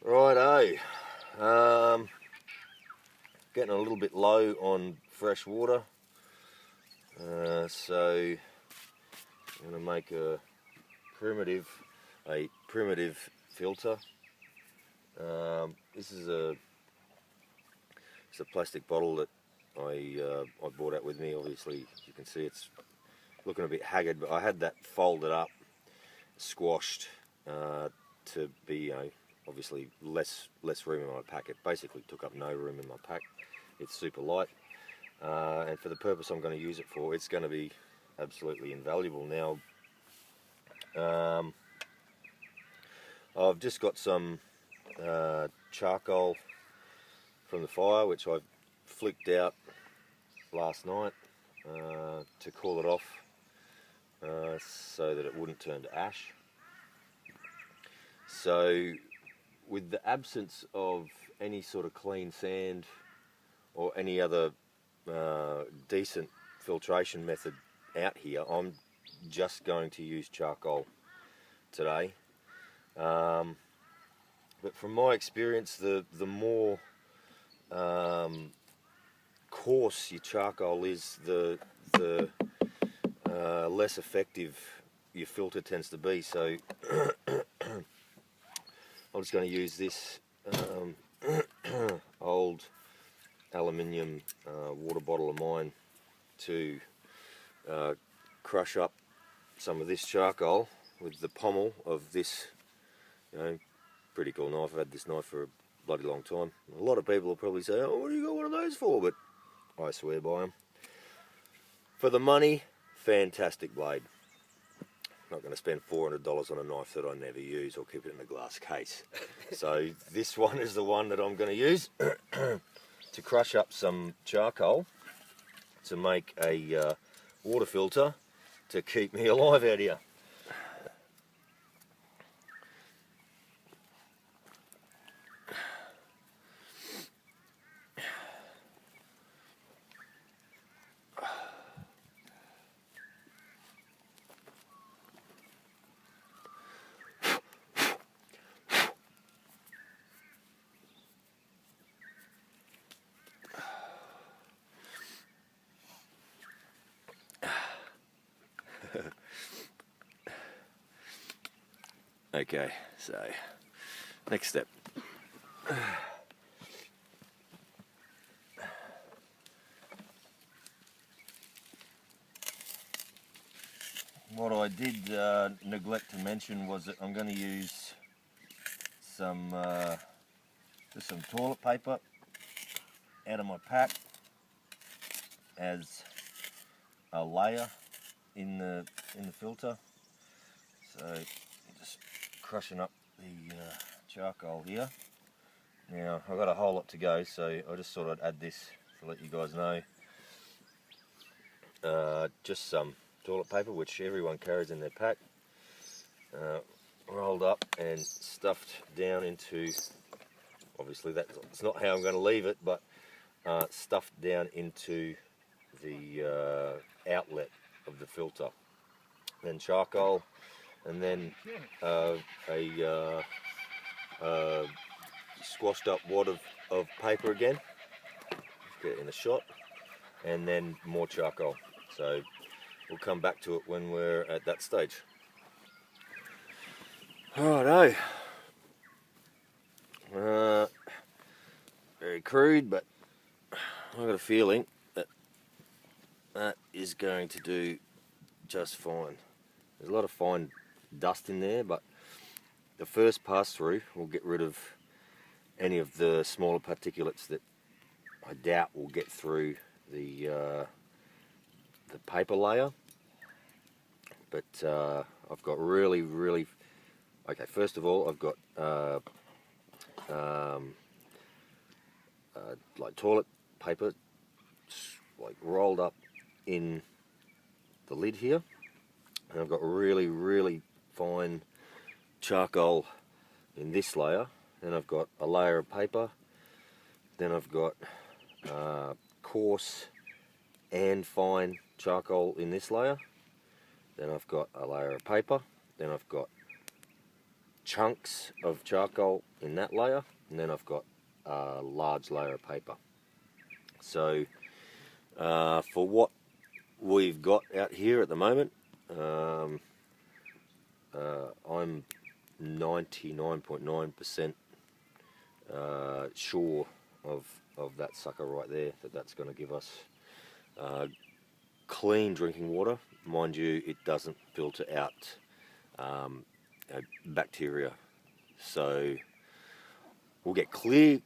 Righto, getting a little bit low on fresh water, so I'm going to make a primitive filter. This is it's a plastic bottle that I brought out with me. Obviously, you can see it's looking a bit haggard, but I had that folded up, squashed to be, obviously less room in my pack. It basically took up no room in my pack. It's super light, and for the purpose I'm going to use it for, it's going to be absolutely invaluable. Now, I've just got some charcoal from the fire, which I flicked out last night to cool it off so that it wouldn't turn to ash. So with the absence of any sort of clean sand or any other decent filtration method out here, I'm just going to use charcoal today. But from my experience, the more coarse your charcoal is, the less effective your filter tends to be. So I'm just going to use this old aluminium water bottle of mine to crush up some of this charcoal with the pommel of this, pretty cool knife. I've had this knife for a bloody long time. A lot of people will probably say, "Oh, what do you got one of those for?" But I swear by them. For the money, fantastic blade. Not going to spend $400 on a knife that I never use or keep it in a glass case. So this one is the one that I'm going to use to crush up some charcoal to make a water filter to keep me alive out here. Okay, so next step. What I did neglect to mention was that I'm going to use some just some toilet paper out of my pack as a layer in the filter. So just crushing up the charcoal here. Now I've got a whole lot to go, so I just thought I'd add this to let you guys know. Just some toilet paper, which everyone carries in their pack, rolled up and stuffed down into, obviously that's not how I'm going to leave it, but stuffed down into the outlet of the filter. Then charcoal, and then a squashed up wad of paper again, get it in a shot, and then more charcoal. So we'll come back to it when we're at that stage. Righto. Very crude, but I've got a feeling that that is going to do just fine. There's a lot of fine dust in there, but the first pass through will get rid of any of the smaller particulates that I doubt will get through the paper layer. But I've got really okay. First of all, I've got like toilet paper, like rolled up in the lid here, and I've got really fine charcoal in this layer. Then I've got a layer of paper. Then I've got coarse and fine charcoal in this layer. Then I've got a layer of paper. Then I've got chunks of charcoal in that layer, and then I've got a large layer of paper. So for what we've got out here at the moment, I'm 99.9% sure of that sucker right there, that's going to give us clean drinking water. Mind you, it doesn't filter out bacteria, so we'll get clean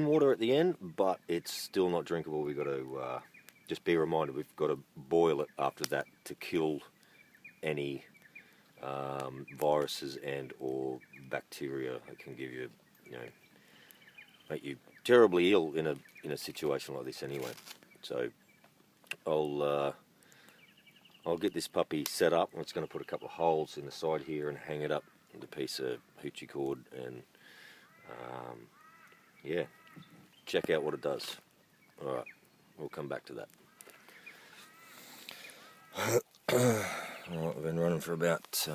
water at the end, but it's still not drinkable. We've got to just be reminded we've got to boil it after that to kill any viruses and or bacteria that can give you, make you terribly ill in a situation like this anyway. So I'll get this puppy set up. I'm just going to put a couple of holes in the side here and hang it up with a piece of hoochie cord, and yeah, check out what it does. Alright, we'll come back to that. Alright, we've been running for about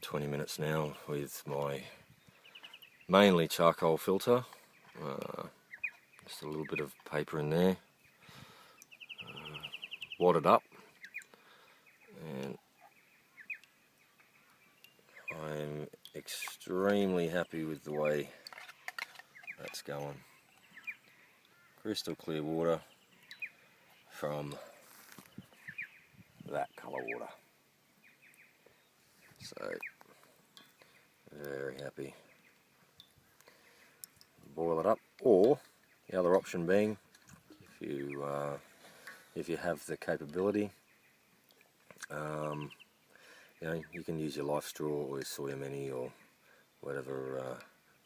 20 minutes now with my mainly charcoal filter. Just a little bit of paper in there, wadded up, and I'm extremely happy with the way that's going. Crystal clear water from that colour water. So, very happy. Boil it up, or the other option being, if you have the capability, you can use your Life Straw or your Soya Mini or whatever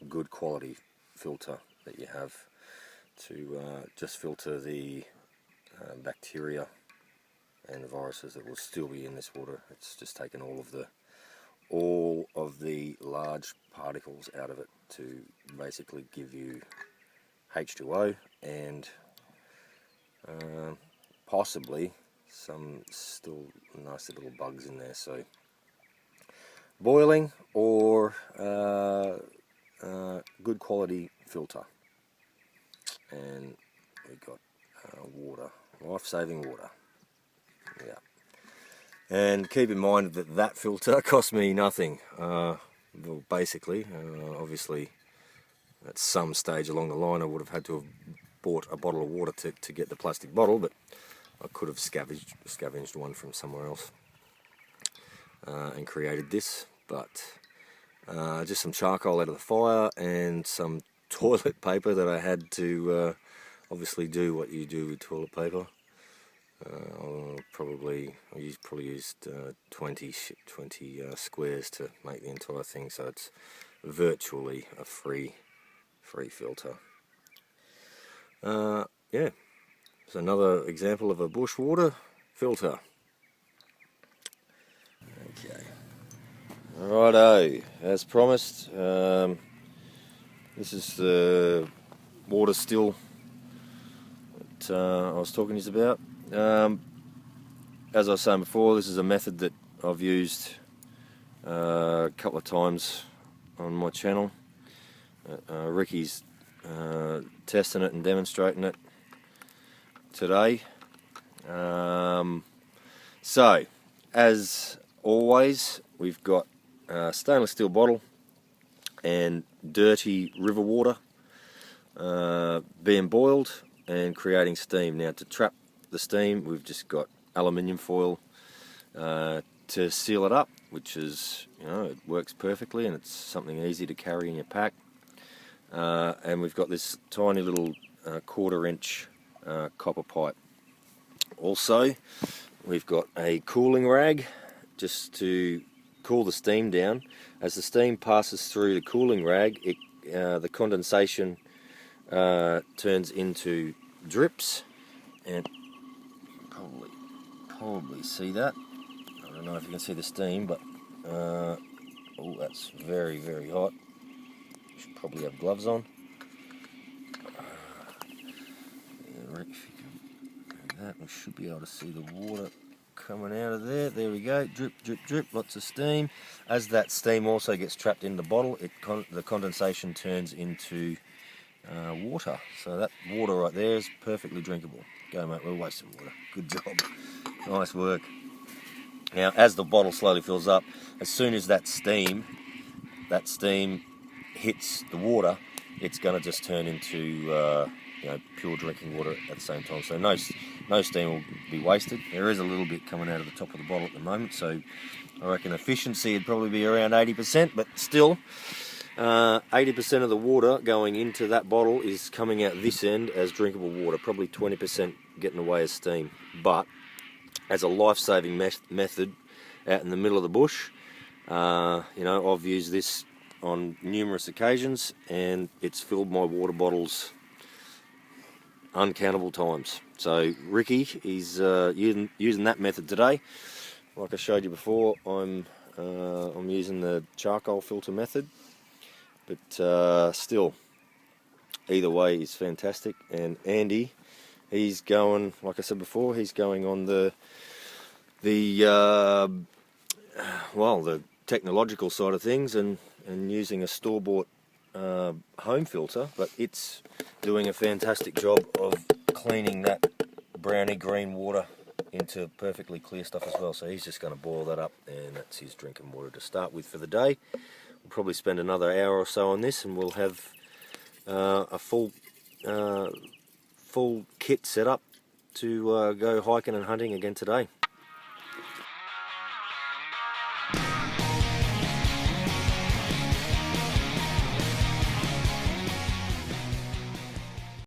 good quality filter that you have to just filter the bacteria and the viruses that will still be in this water. It's just taken all of the large particles out of it to basically give you H2O and possibly some still nasty little bugs in there. So boiling or good quality filter, and we got water, life-saving water. Yeah, and keep in mind that filter cost me nothing. Well, basically, obviously, at some stage along the line, I would have had to have bought a bottle of water to get the plastic bottle, but I could have scavenged one from somewhere else and created this. But just some charcoal out of the fire and some toilet paper that I had to obviously do what you do with toilet paper. I probably used 20 squares to make the entire thing, so it's virtually a free filter. Yeah, it's another example of a bush water filter. Okay, righto, as promised, this is the water still that I was talking to you about. As I was saying before, this is a method that I've used a couple of times on my channel. Ricky's testing it and demonstrating it today. So, as always, we've got a stainless steel bottle and dirty river water being boiled and creating steam. Now, to trap the steam, we've just got aluminium foil to seal it up, which is, it works perfectly, and it's something easy to carry in your pack. And we've got this tiny little 1/4 inch copper pipe. Also, we've got a cooling rag just to cool the steam down. As the steam passes through the cooling rag, the condensation turns into drips, and probably see that. I don't know if you can see the steam, but oh, that's very, very hot. You should probably have gloves on. Yeah, Rick, if you can do that, we should be able to see the water coming out of there. There we go. Drip, drip, drip. Lots of steam. As that steam also gets trapped in the bottle, the condensation turns into water. So that water right there is perfectly drinkable. Go, mate. We're wasting water. Good job. Nice work. Now, as the bottle slowly fills up, as soon as that steam hits the water, it's going to just turn into pure drinking water at the same time. So no steam will be wasted. There is a little bit coming out of the top of the bottle at the moment, so I reckon efficiency would probably be around 80%, but still 80% of the water going into that bottle is coming out this end as drinkable water, probably 20% getting away as steam. But as a life-saving method out in the middle of the bush, I've used this on numerous occasions, and it's filled my water bottles uncountable times. So Ricky is using that method today. Like I showed you before, I'm using the charcoal filter method, but still, either way is fantastic. And Andy, he's going, like I said before, he's going on the technological side of things and using a store-bought home filter, but it's doing a fantastic job of cleaning that browny green water into perfectly clear stuff as well. So he's just going to boil that up, and that's his drinking water to start with for the day. We'll probably spend another hour or so on this, and we'll have a full kit set up to go hiking and hunting again today.